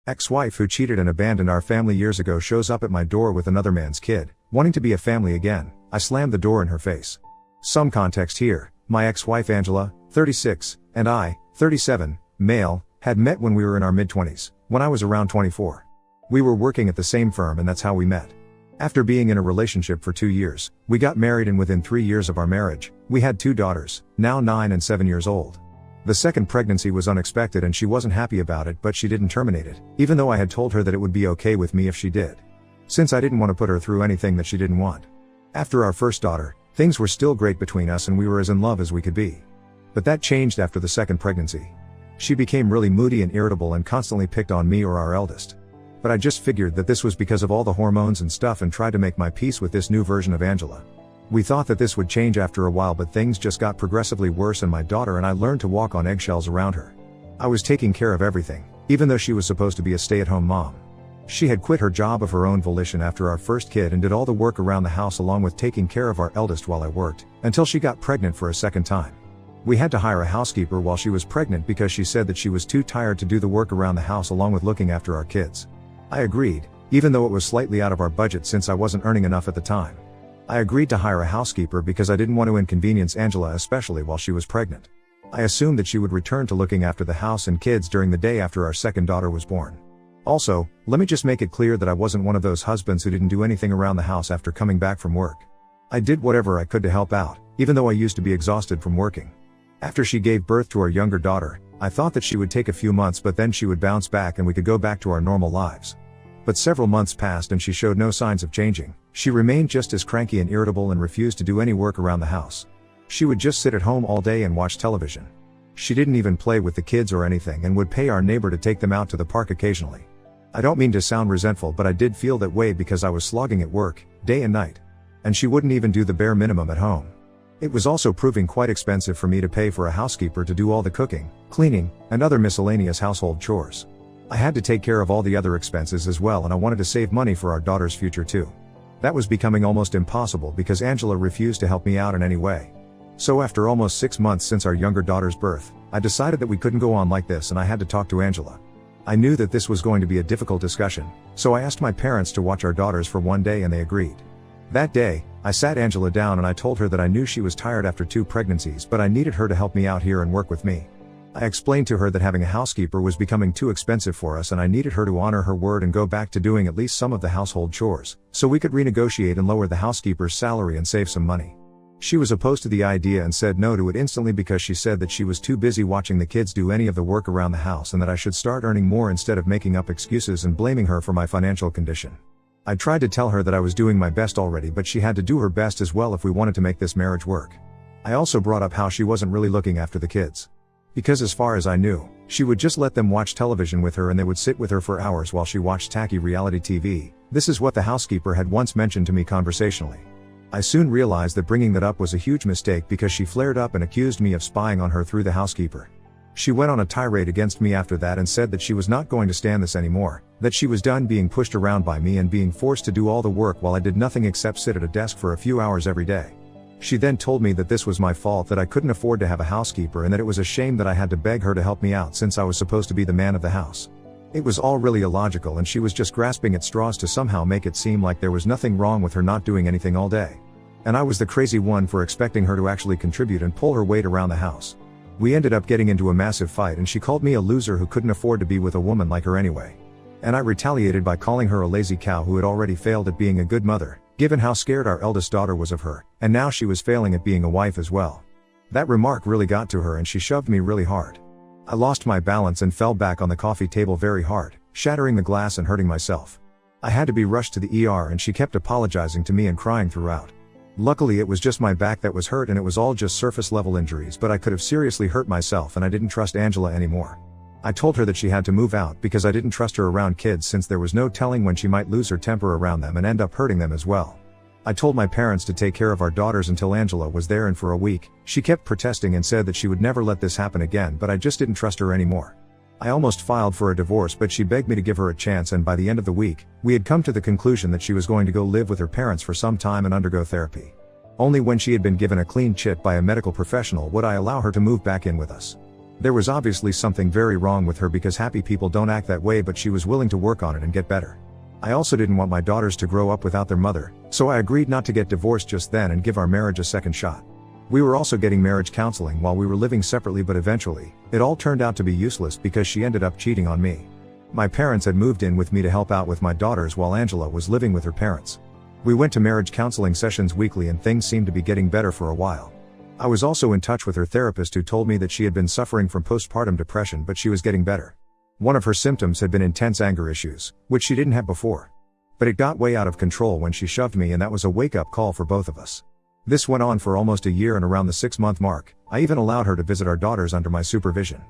Ex-wife who cheated and abandoned our family years ago shows up at my door with another man's kid, wanting to be a family again. I slammed the door in her face. Some context here: my ex-wife Angela, 36, and I, 37, male, had met when we were in our mid-20s, when I was around 24. We were working at the same firm and that's how we met. After being in a relationship for 2 years, we got married, and within 3 years of our marriage, we had 2 daughters, now 9 and 7 years old. The second pregnancy was unexpected and she wasn't happy about it, but she didn't terminate it, even though I had told her that it would be okay with me if she did. Since I didn't want to put her through anything that she didn't want. After our first daughter, things were still great between us and we were as in love as we could be. But that changed after the second pregnancy. She became really moody and irritable and constantly picked on me or our eldest. But I just figured that this was because of all the hormones and stuff and tried to make my peace with this new version of Angela. We thought that this would change after a while, but things just got progressively worse, and my daughter and I learned to walk on eggshells around her. I was taking care of everything, even though she was supposed to be a stay-at-home mom. She had quit her job of her own volition after our first kid and did all the work around the house along with taking care of our eldest while I worked, until she got pregnant for a second time. We had to hire a housekeeper while she was pregnant because she said that she was too tired to do the work around the house along with looking after our kids. I agreed, even though it was slightly out of our budget since I wasn't earning enough at the time. I agreed to hire a housekeeper because I didn't want to inconvenience Angela, especially while she was pregnant. I assumed that she would return to looking after the house and kids during the day after our second daughter was born. Also, let me just make it clear that I wasn't one of those husbands who didn't do anything around the house after coming back from work. I did whatever I could to help out, even though I used to be exhausted from working. After she gave birth to our younger daughter, I thought that she would take a few months, but then she would bounce back and we could go back to our normal lives. But several months passed and she showed no signs of changing. She remained just as cranky and irritable and refused to do any work around the house. She would just sit at home all day and watch television. She didn't even play with the kids or anything and would pay our neighbor to take them out to the park occasionally. I don't mean to sound resentful, but I did feel that way because I was slogging at work, day and night. And she wouldn't even do the bare minimum at home. It was also proving quite expensive for me to pay for a housekeeper to do all the cooking, cleaning, and other miscellaneous household chores. I had to take care of all the other expenses as well, and I wanted to save money for our daughter's future too. That was becoming almost impossible because Angela refused to help me out in any way. So after almost 6 months since our younger daughter's birth, I decided that we couldn't go on like this and I had to talk to Angela. I knew that this was going to be a difficult discussion, so I asked my parents to watch our daughters for one day and they agreed. That day, I sat Angela down and I told her that I knew she was tired after 2 pregnancies, but I needed her to help me out here and work with me. I explained to her that having a housekeeper was becoming too expensive for us and I needed her to honor her word and go back to doing at least some of the household chores, so we could renegotiate and lower the housekeeper's salary and save some money. She was opposed to the idea and said no to it instantly because she said that she was too busy watching the kids do any of the work around the house and that I should start earning more instead of making up excuses and blaming her for my financial condition. I tried to tell her that I was doing my best already, but she had to do her best as well if we wanted to make this marriage work. I also brought up how she wasn't really looking after the kids. Because as far as I knew, she would just let them watch television with her and they would sit with her for hours while she watched tacky reality TV. This is what the housekeeper had once mentioned to me conversationally. I soon realized that bringing that up was a huge mistake because she flared up and accused me of spying on her through the housekeeper. She went on a tirade against me after that and said that she was not going to stand this anymore, that she was done being pushed around by me and being forced to do all the work while I did nothing except sit at a desk for a few hours every day. She then told me that this was my fault, that I couldn't afford to have a housekeeper and that it was a shame that I had to beg her to help me out since I was supposed to be the man of the house. It was all really illogical and she was just grasping at straws to somehow make it seem like there was nothing wrong with her not doing anything all day. And I was the crazy one for expecting her to actually contribute and pull her weight around the house. We ended up getting into a massive fight and she called me a loser who couldn't afford to be with a woman like her anyway. And I retaliated by calling her a lazy cow who had already failed at being a good mother, given how scared our eldest daughter was of her, and now she was failing at being a wife as well. That remark really got to her and she shoved me really hard. I lost my balance and fell back on the coffee table very hard, shattering the glass and hurting myself. I had to be rushed to the ER and she kept apologizing to me and crying throughout. Luckily it was just my back that was hurt and it was all just surface level injuries, but I could have seriously hurt myself and I didn't trust Angela anymore. I told her that she had to move out because I didn't trust her around kids since there was no telling when she might lose her temper around them and end up hurting them as well. I told my parents to take care of our daughters until Angela was there, and for a week, she kept protesting and said that she would never let this happen again, but I just didn't trust her anymore. I almost filed for a divorce, but she begged me to give her a chance, and by the end of the week, we had come to the conclusion that she was going to go live with her parents for some time and undergo therapy. Only when she had been given a clean chit by a medical professional would I allow her to move back in with us. There was obviously something very wrong with her because happy people don't act that way, but she was willing to work on it and get better. I also didn't want my daughters to grow up without their mother, so I agreed not to get divorced just then and give our marriage a second shot. We were also getting marriage counseling while we were living separately, but eventually, it all turned out to be useless because she ended up cheating on me. My parents had moved in with me to help out with my daughters while Angela was living with her parents. We went to marriage counseling sessions weekly and things seemed to be getting better for a while. I was also in touch with her therapist, who told me that she had been suffering from postpartum depression, but she was getting better. One of her symptoms had been intense anger issues, which she didn't have before. But it got way out of control when she shoved me, and that was a wake-up call for both of us. This went on for almost a year, and around the 6-month mark, I even allowed her to visit our daughters under my supervision.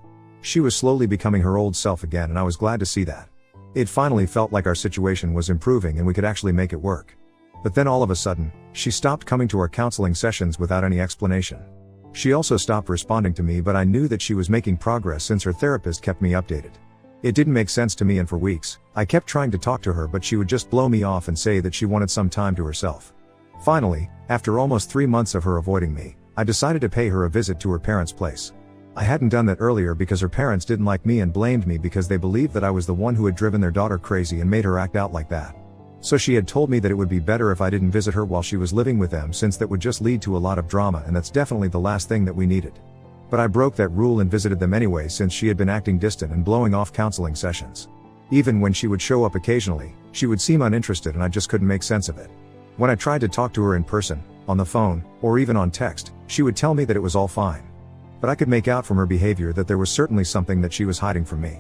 She was slowly becoming her old self again, and I was glad to see that. It finally felt like our situation was improving and we could actually make it work. But then all of a sudden, she stopped coming to our counseling sessions without any explanation. She also stopped responding to me, but I knew that she was making progress since her therapist kept me updated. It didn't make sense to me, and for weeks, I kept trying to talk to her, but she would just blow me off and say that she wanted some time to herself. Finally, after almost 3 months of her avoiding me, I decided to pay her a visit to her parents' place. I hadn't done that earlier because her parents didn't like me and blamed me because they believed that I was the one who had driven their daughter crazy and made her act out like that. So she had told me that it would be better if I didn't visit her while she was living with them, since that would just lead to a lot of drama, and that's definitely the last thing that we needed. But I broke that rule and visited them anyway, since she had been acting distant and blowing off counseling sessions. Even when she would show up occasionally, she would seem uninterested, and I just couldn't make sense of it. When I tried to talk to her in person, on the phone, or even on text, she would tell me that it was all fine. But I could make out from her behavior that there was certainly something that she was hiding from me.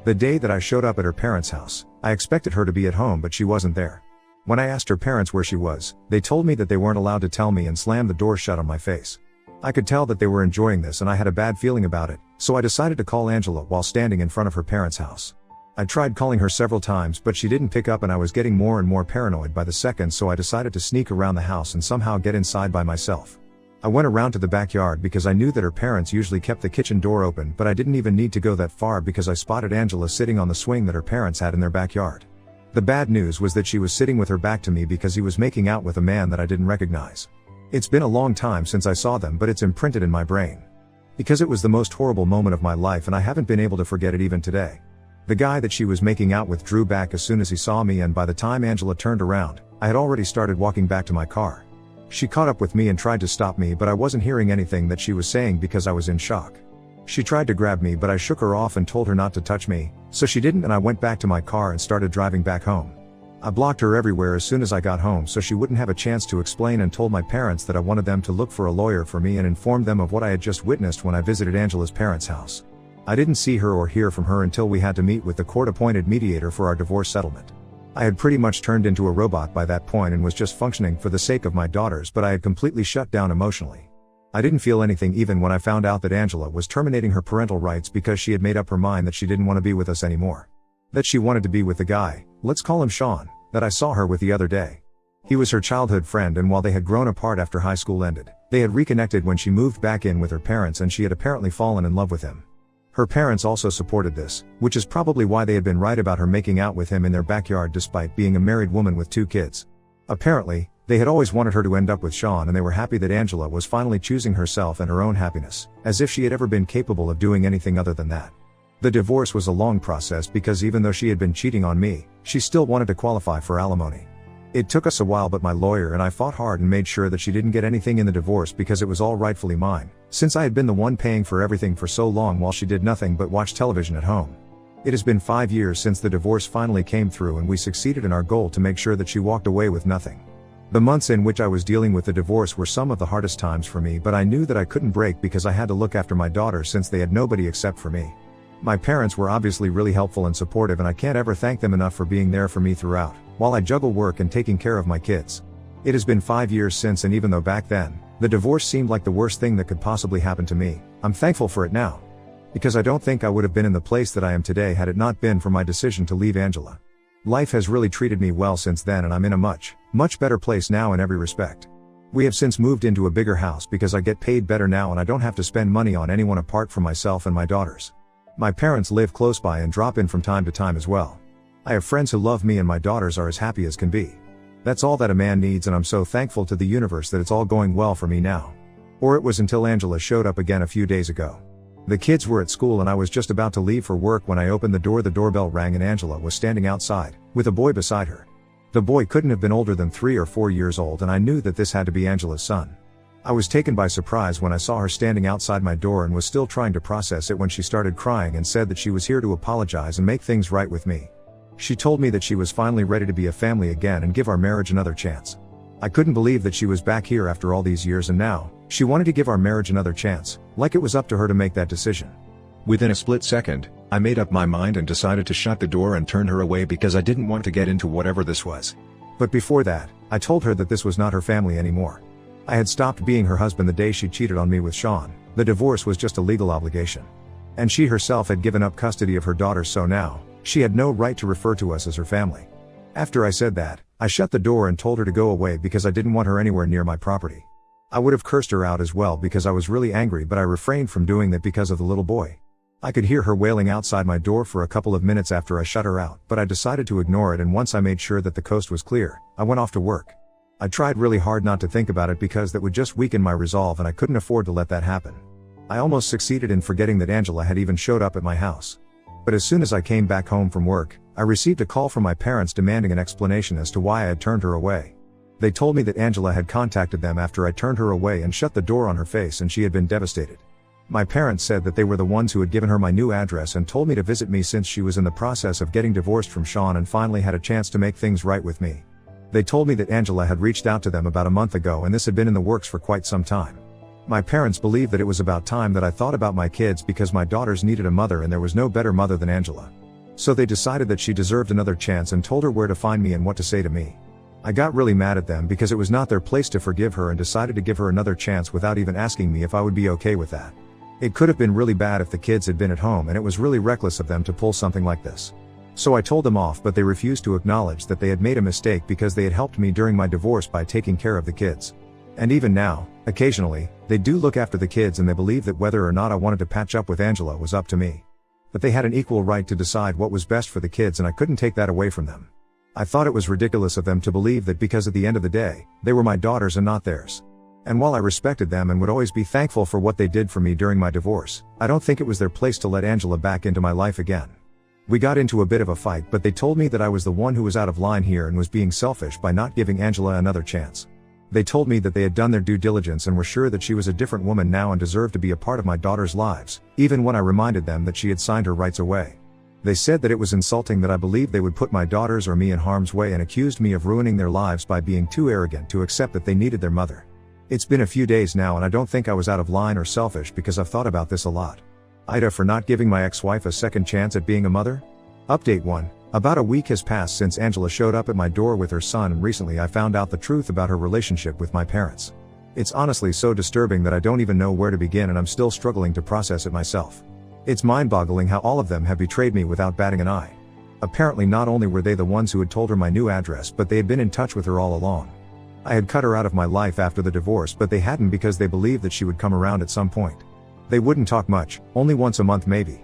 The day that I showed up at her parents' house, I expected her to be at home, but she wasn't there. When I asked her parents where she was, they told me that they weren't allowed to tell me and slammed the door shut on my face. I could tell that they were enjoying this, and I had a bad feeling about it, so I decided to call Angela while standing in front of her parents' house. I tried calling her several times, but she didn't pick up, and I was getting more and more paranoid by the second, so I decided to sneak around the house and somehow get inside by myself. I went around to the backyard because I knew that her parents usually kept the kitchen door open, but I didn't even need to go that far because I spotted Angela sitting on the swing that her parents had in their backyard. The bad news was that she was sitting with her back to me because he was making out with a man that I didn't recognize. It's been a long time since I saw them, but it's imprinted in my brain. Because it was the most horrible moment of my life, and I haven't been able to forget it even today. The guy that she was making out with drew back as soon as he saw me, and by the time Angela turned around, I had already started walking back to my car. She caught up with me and tried to stop me, but I wasn't hearing anything that she was saying because I was in shock. She tried to grab me, but I shook her off and told her not to touch me, so she didn't, and I went back to my car and started driving back home. I blocked her everywhere as soon as I got home so she wouldn't have a chance to explain, and told my parents that I wanted them to look for a lawyer for me and informed them of what I had just witnessed when I visited Angela's parents' house. I didn't see her or hear from her until we had to meet with the court-appointed mediator for our divorce settlement. I had pretty much turned into a robot by that point and was just functioning for the sake of my daughters, but I had completely shut down emotionally. I didn't feel anything even when I found out that Angela was terminating her parental rights because she had made up her mind that she didn't want to be with us anymore. That she wanted to be with the guy, let's call him Sean, that I saw her with the other day. He was her childhood friend, and while they had grown apart after high school ended, they had reconnected when she moved back in with her parents, and she had apparently fallen in love with him. Her parents also supported this, which is probably why they had been right about her making out with him in their backyard despite being a married woman with 2 kids. Apparently, they had always wanted her to end up with Sean, and they were happy that Angela was finally choosing herself and her own happiness, as if she had ever been capable of doing anything other than that. The divorce was a long process because even though she had been cheating on me, she still wanted to qualify for alimony. It took us a while, but my lawyer and I fought hard and made sure that she didn't get anything in the divorce because it was all rightfully mine, since I had been the one paying for everything for so long while she did nothing but watch television at home. It has been 5 years since the divorce finally came through, and we succeeded in our goal to make sure that she walked away with nothing. The months in which I was dealing with the divorce were some of the hardest times for me, but I knew that I couldn't break because I had to look after my daughter since they had nobody except for me. My parents were obviously really helpful and supportive, and I can't ever thank them enough for being there for me throughout, while I juggle work and taking care of my kids. It has been 5 years since, and even though back then, the divorce seemed like the worst thing that could possibly happen to me, I'm thankful for it now. Because I don't think I would have been in the place that I am today had it not been for my decision to leave Angela. Life has really treated me well since then, and I'm in a much better place now in every respect. We have since moved into a bigger house because I get paid better now and I don't have to spend money on anyone apart from myself and my daughters. My parents live close by and drop in from time to time as well. I have friends who love me, and my daughters are as happy as can be. That's all that a man needs, and I'm so thankful to the universe that it's all going well for me now. Or it was until Angela showed up again a few days ago. The kids were at school and I was just about to leave for work when I opened the door. The doorbell rang and Angela was standing outside, with a boy beside her. The boy couldn't have been older than 3 or 4 years old, and I knew that this had to be Angela's son. I was taken by surprise when I saw her standing outside my door and was still trying to process it when she started crying and said that she was here to apologize and make things right with me. She told me that she was finally ready to be a family again and give our marriage another chance. I couldn't believe that she was back here after all these years, and now, she wanted to give our marriage another chance, like it was up to her to make that decision. Within a split second, I made up my mind and decided to shut the door and turn her away because I didn't want to get into whatever this was. But before that, I told her that this was not her family anymore. I had stopped being her husband the day she cheated on me with Sean. The divorce was just a legal obligation. And she herself had given up custody of her daughters, so now, she had no right to refer to us as her family. After I said that, I shut the door and told her to go away because I didn't want her anywhere near my property. I would have cursed her out as well because I was really angry, but I refrained from doing that because of the little boy. I could hear her wailing outside my door for a couple of minutes after I shut her out, but I decided to ignore it, and once I made sure that the coast was clear, I went off to work. I tried really hard not to think about it because that would just weaken my resolve, and I couldn't afford to let that happen. I almost succeeded in forgetting that Angela had even showed up at my house. But as soon as I came back home from work, I received a call from my parents demanding an explanation as to why I had turned her away. They told me that Angela had contacted them after I turned her away and shut the door on her face, and she had been devastated. My parents said that they were the ones who had given her my new address and told me to visit me since she was in the process of getting divorced from Sean and finally had a chance to make things right with me. They told me that Angela had reached out to them about a month ago and this had been in the works for quite some time. My parents believed that it was about time that I thought about my kids because my daughters needed a mother and there was no better mother than Angela. So they decided that she deserved another chance and told her where to find me and what to say to me. I got really mad at them because it was not their place to forgive her and decided to give her another chance without even asking me if I would be okay with that. It could have been really bad if the kids had been at home, and it was really reckless of them to pull something like this. So I told them off, but they refused to acknowledge that they had made a mistake because they had helped me during my divorce by taking care of the kids. And even now, occasionally, they do look after the kids, and they believe that whether or not I wanted to patch up with Angela was up to me. But they had an equal right to decide what was best for the kids, and I couldn't take that away from them. I thought it was ridiculous of them to believe that because at the end of the day, they were my daughters and not theirs. And while I respected them and would always be thankful for what they did for me during my divorce, I don't think it was their place to let Angela back into my life again. We got into a bit of a fight, but they told me that I was the one who was out of line here and was being selfish by not giving Angela another chance. They told me that they had done their due diligence and were sure that she was a different woman now and deserved to be a part of my daughters' lives, even when I reminded them that she had signed her rights away. They said that it was insulting that I believed they would put my daughters or me in harm's way and accused me of ruining their lives by being too arrogant to accept that they needed their mother. It's been a few days now and I don't think I was out of line or selfish because I've thought about this a lot. Ida for not giving my ex-wife a second chance at being a mother? Update 1. About a week has passed since Angela showed up at my door with her son, and recently I found out the truth about her relationship with my parents. It's honestly so disturbing that I don't even know where to begin, and I'm still struggling to process it myself. It's mind-boggling how all of them have betrayed me without batting an eye. Apparently not only were they the ones who had told her my new address, but they had been in touch with her all along. I had cut her out of my life after the divorce, but they hadn't because they believed that she would come around at some point. They wouldn't talk much, only once a month maybe.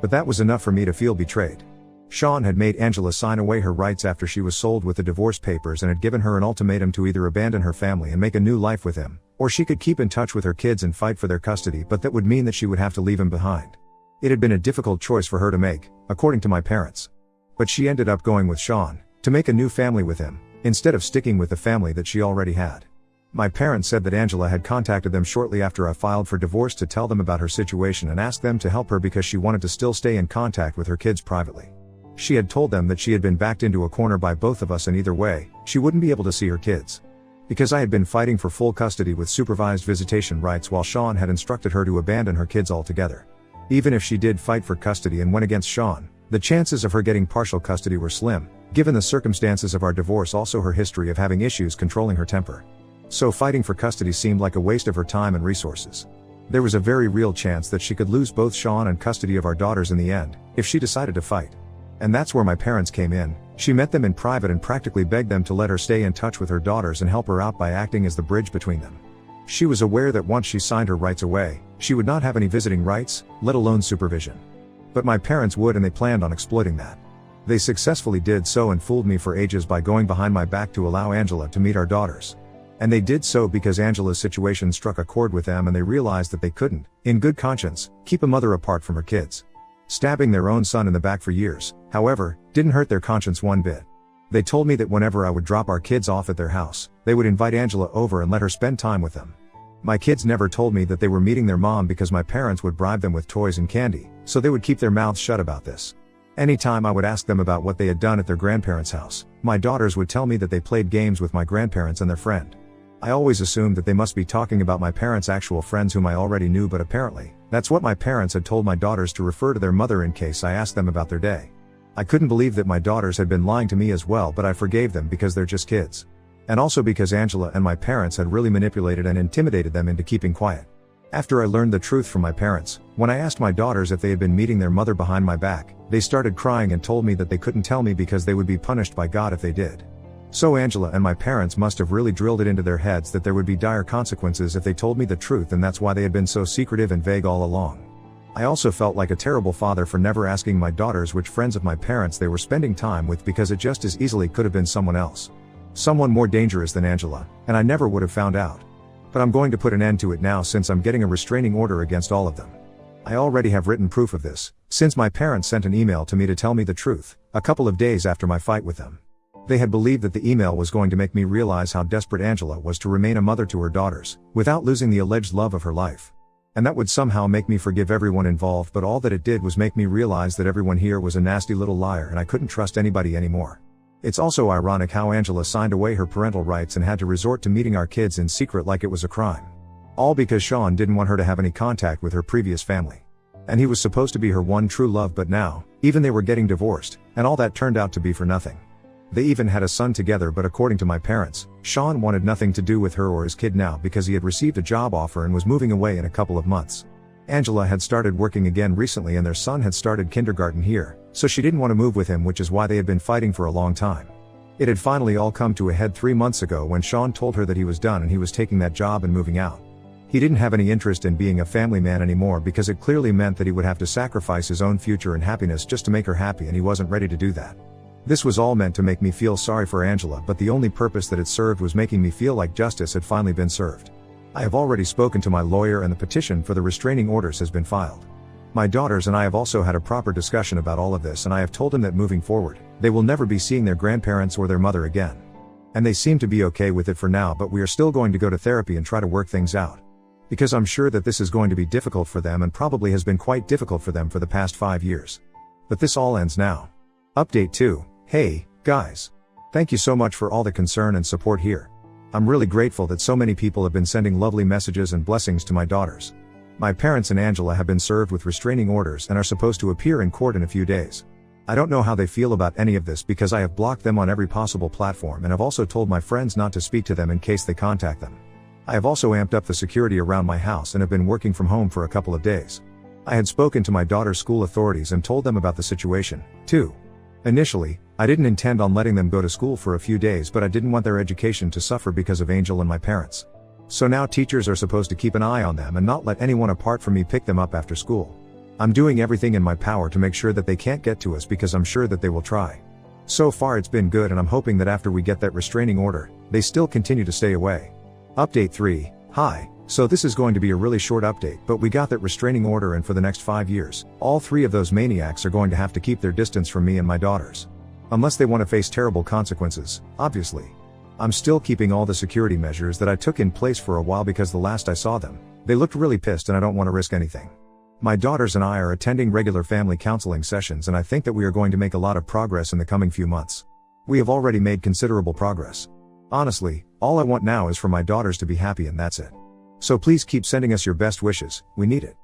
But that was enough for me to feel betrayed. Sean had made Angela sign away her rights after she was sold with the divorce papers and had given her an ultimatum to either abandon her family and make a new life with him, or she could keep in touch with her kids and fight for their custody, but that would mean that she would have to leave him behind. It had been a difficult choice for her to make, according to my parents. But she ended up going with Sean, to make a new family with him, instead of sticking with the family that she already had. My parents said that Angela had contacted them shortly after I filed for divorce to tell them about her situation and asked them to help her because she wanted to still stay in contact with her kids privately. She had told them that she had been backed into a corner by both of us, and either way, she wouldn't be able to see her kids. Because I had been fighting for full custody with supervised visitation rights while Sean had instructed her to abandon her kids altogether. Even if she did fight for custody and went against Sean, the chances of her getting partial custody were slim, given the circumstances of our divorce, also her history of having issues controlling her temper. So fighting for custody seemed like a waste of her time and resources. There was a very real chance that she could lose both Sean and custody of our daughters in the end, if she decided to fight. And that's where my parents came in. She met them in private and practically begged them to let her stay in touch with her daughters and help her out by acting as the bridge between them. She was aware that once she signed her rights away, she would not have any visiting rights, let alone supervision. But my parents would, and they planned on exploiting that. They successfully did so and fooled me for ages by going behind my back to allow Angela to meet our daughters. And they did so because Angela's situation struck a chord with them and they realized that they couldn't, in good conscience, keep a mother apart from her kids. Stabbing their own son in the back for years, however, didn't hurt their conscience one bit. They told me that whenever I would drop our kids off at their house, they would invite Angela over and let her spend time with them. My kids never told me that they were meeting their mom because my parents would bribe them with toys and candy, so they would keep their mouths shut about this. Anytime I would ask them about what they had done at their grandparents' house, my daughters would tell me that they played games with my grandparents and their friend. I always assumed that they must be talking about my parents' actual friends whom I already knew, but apparently, that's what my parents had told my daughters to refer to their mother in case I asked them about their day. I couldn't believe that my daughters had been lying to me as well, but I forgave them because they're just kids. And also because Angela and my parents had really manipulated and intimidated them into keeping quiet. After I learned the truth from my parents, when I asked my daughters if they had been meeting their mother behind my back, they started crying and told me that they couldn't tell me because they would be punished by God if they did. So Angela and my parents must have really drilled it into their heads that there would be dire consequences if they told me the truth, and that's why they had been so secretive and vague all along. I also felt like a terrible father for never asking my daughters which friends of my parents they were spending time with, because it just as easily could have been someone else. Someone more dangerous than Angela, and I never would have found out. But I'm going to put an end to it now since I'm getting a restraining order against all of them. I already have written proof of this, since my parents sent an email to me to tell me the truth, a couple of days after my fight with them. They had believed that the email was going to make me realize how desperate Angela was to remain a mother to her daughters, without losing the alleged love of her life. And that would somehow make me forgive everyone involved, but all that it did was make me realize that everyone here was a nasty little liar and I couldn't trust anybody anymore. It's also ironic how Angela signed away her parental rights and had to resort to meeting our kids in secret like it was a crime. All because Sean didn't want her to have any contact with her previous family. And he was supposed to be her one true love, but now, even they were getting divorced, and all that turned out to be for nothing. They even had a son together, but according to my parents, Sean wanted nothing to do with her or his kid now because he had received a job offer and was moving away in a couple of months. Angela had started working again recently and their son had started kindergarten here, so she didn't want to move with him, which is why they had been fighting for a long time. It had finally all come to a head 3 months ago when Sean told her that he was done and he was taking that job and moving out. He didn't have any interest in being a family man anymore because it clearly meant that he would have to sacrifice his own future and happiness just to make her happy, and he wasn't ready to do that. This was all meant to make me feel sorry for Angela, but the only purpose that it served was making me feel like justice had finally been served. I have already spoken to my lawyer and the petition for the restraining orders has been filed. My daughters and I have also had a proper discussion about all of this, and I have told them that moving forward, they will never be seeing their grandparents or their mother again. And they seem to be okay with it for now, but we are still going to go to therapy and try to work things out. Because I'm sure that this is going to be difficult for them and probably has been quite difficult for them for the past 5 years. But this all ends now. Update 2. Hey, guys. Thank you so much for all the concern and support here. I'm really grateful that so many people have been sending lovely messages and blessings to my daughters. My parents and Angela have been served with restraining orders and are supposed to appear in court in a few days. I don't know how they feel about any of this because I have blocked them on every possible platform and have also told my friends not to speak to them in case they contact them. I have also amped up the security around my house and have been working from home for a couple of days. I had spoken to my daughter's school authorities and told them about the situation, too. Initially, I didn't intend on letting them go to school for a few days, but I didn't want their education to suffer because of Angel and my parents. So now teachers are supposed to keep an eye on them and not let anyone apart from me pick them up after school. I'm doing everything in my power to make sure that they can't get to us because I'm sure that they will try. So far it's been good, and I'm hoping that after we get that restraining order, they still continue to stay away. Update 3. Hi. So this is going to be a really short update, but we got that restraining order, and for the next 5 years, all 3 of those maniacs are going to have to keep their distance from me and my daughters. Unless they want to face terrible consequences, obviously. I'm still keeping all the security measures that I took in place for a while because the last I saw them, they looked really pissed and I don't want to risk anything. My daughters and I are attending regular family counseling sessions, and I think that we are going to make a lot of progress in the coming few months. We have already made considerable progress. Honestly, all I want now is for my daughters to be happy, and that's it. So please keep sending us your best wishes, we need it.